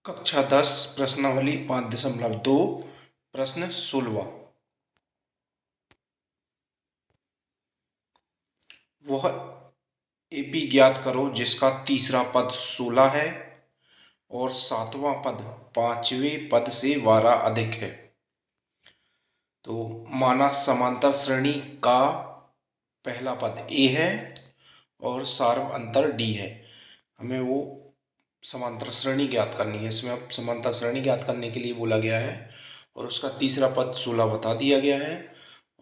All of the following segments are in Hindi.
कक्षा 10 प्रश्नावली 5.2 प्रश्न 16। वह एपी ज्ञात करो जिसका तीसरा पद 16 है और सातवां पद पांचवें पद से 12 अधिक है। तो माना समांतर श्रेणी का पहला पद ए है और सार्व अंतर डी है। हमें वो समांतर श्रेणी ज्ञात करनी है। इसमें अब समांतर श्रेणी ज्ञात करने के लिए बोला गया है और उसका तीसरा पद 16 बता दिया गया है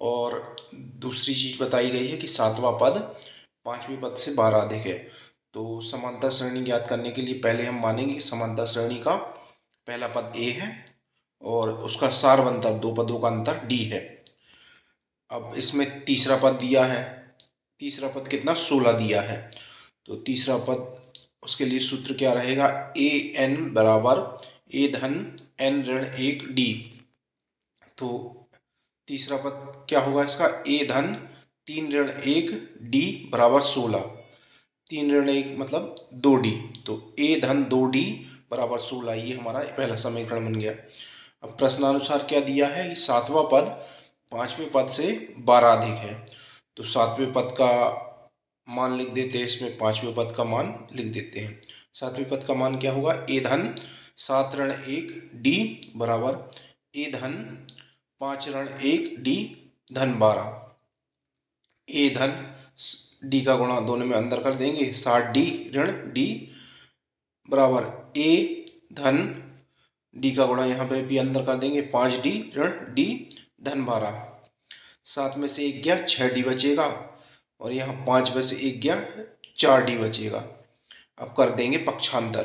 और दूसरी चीज बताई गई है कि सातवां पद पांचवें पद से 12 अधिक है। तो समांतर श्रेणी ज्ञात करने के लिए पहले हम मानेंगे कि समांतर श्रेणी का पहला पद ए है और उसका सार्व अंतर दो पदों का अंतर डी है। अब इसमें तीसरा पद दिया है, तीसरा पद कितना 16 दिया है। तो तीसरा पद उसके लिए सूत्र क्या रहेगा, ए एन बराबर ए धन एन ऋण 1 डी। तो तीसरा पद क्या होगा इसका, ए धन 3 ऋण 1 डी बराबर 16। 3 ऋण 1 मतलब 2 डी, तो ए धन 2 डी बराबर 16। ये हमारा पहला समीकरण बन गया। अब प्रश्नानुसार क्या दिया है कि सातवां पद पांचवें पद से 12 अधिक है। तो सातवें पद का मान लिख देते हैं, इसमें पांचवें पद का मान लिख देते हैं। सातवें पद का मान क्या होगा, ए धन 7 ऋण 1 डी बराबर ए धन 5 ऋण 1 डी धन 12। ए धन डी का गुणा दोनों में अंदर कर देंगे, 7 डी ऋण डी बराबर ए धन डी का गुणा यहाँ पे भी अंदर कर देंगे, 5 डी ऋण डी धन 12। 7 में से 1 गया 6 डी बचेगा और यहाँ 5 में से 1 गया 4 डी बचेगा। अब कर देंगे पक्षांतर।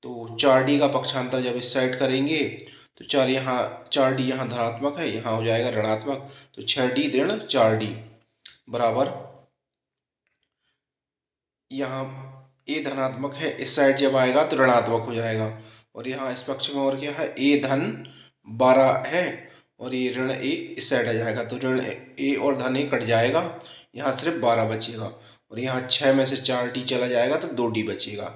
तो 4 डी का पक्षांतर जब इस साइड करेंगे तो 4 डी यहाँ धनात्मक है, यहाँ हो जाएगा ऋणात्मक। तो 6 डी ऋण 4 डी बराबर, यहाँ ए धनात्मक है, इस साइड जब आएगा तो ऋणात्मक हो जाएगा। और यहाँ इस पक्ष में और क्या है, ए धन 12 है और ये ऋण ए इस साइड आ जाएगा। तो ऋण ए और धन ए कट जाएगा, यहाँ सिर्फ 12 बचेगा और यहाँ 6 में से 4 डी चला जाएगा तो 2 डी बचेगा।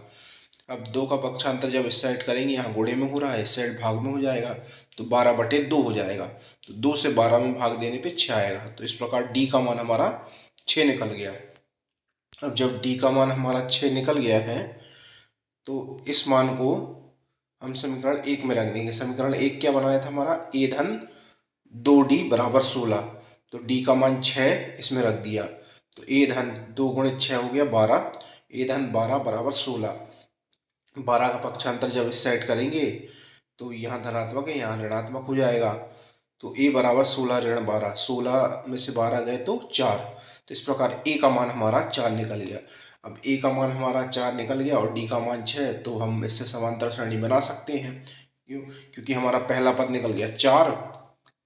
अब 2 का पक्षांतर जब इस साइड करेंगे, यहाँ गुणे में हो रहा है, इस साइड भाग में हो जाएगा तो 12/2 हो जाएगा। तो 2 से 12 में भाग देने पे 6 आएगा। तो इस प्रकार डी का मान हमारा 6 निकल गया। अब जब डी का मान हमारा 6 निकल गया है तो इस मान को हम समीकरण 1 में रख देंगे। समीकरण 1 क्या बनाया था हमारा, ए धन 2 डी बराबर 16। तो डी का मान 6 इसमें रख दिया, तो ए धन 2 गुणित 6 हो गया 12, ए धन 12 बराबर 16। 12 का पक्षांतर जब इस साइड करेंगे तो यहाँ धनात्मक है, यहाँ ऋणात्मक हो जाएगा। तो ए बराबर 16 ऋण 12, 16 में से 12 गए तो 4। तो इस प्रकार ए का मान हमारा 4 निकल गया। अब ए का मान हमारा 4 निकल गया और डी का मान 6, तो हम इससे समांतर श्रेणी बना सकते हैं। क्यों, क्योंकि हमारा पहला पद निकल गया 4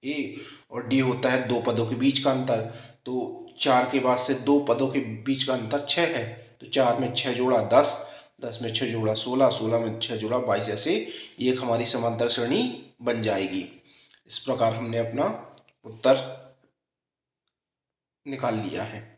ए और डी होता है दो पदों के बीच का अंतर। तो 4 के बाद से दो पदों के बीच का अंतर 6 है, तो 4 में 6 जोड़ा 10, 10 में 6 जोड़ा 16, 16 में 6 जोड़ा 22। ऐसे एक हमारी समांतर श्रेणी बन जाएगी। इस प्रकार हमने अपना उत्तर निकाल लिया है।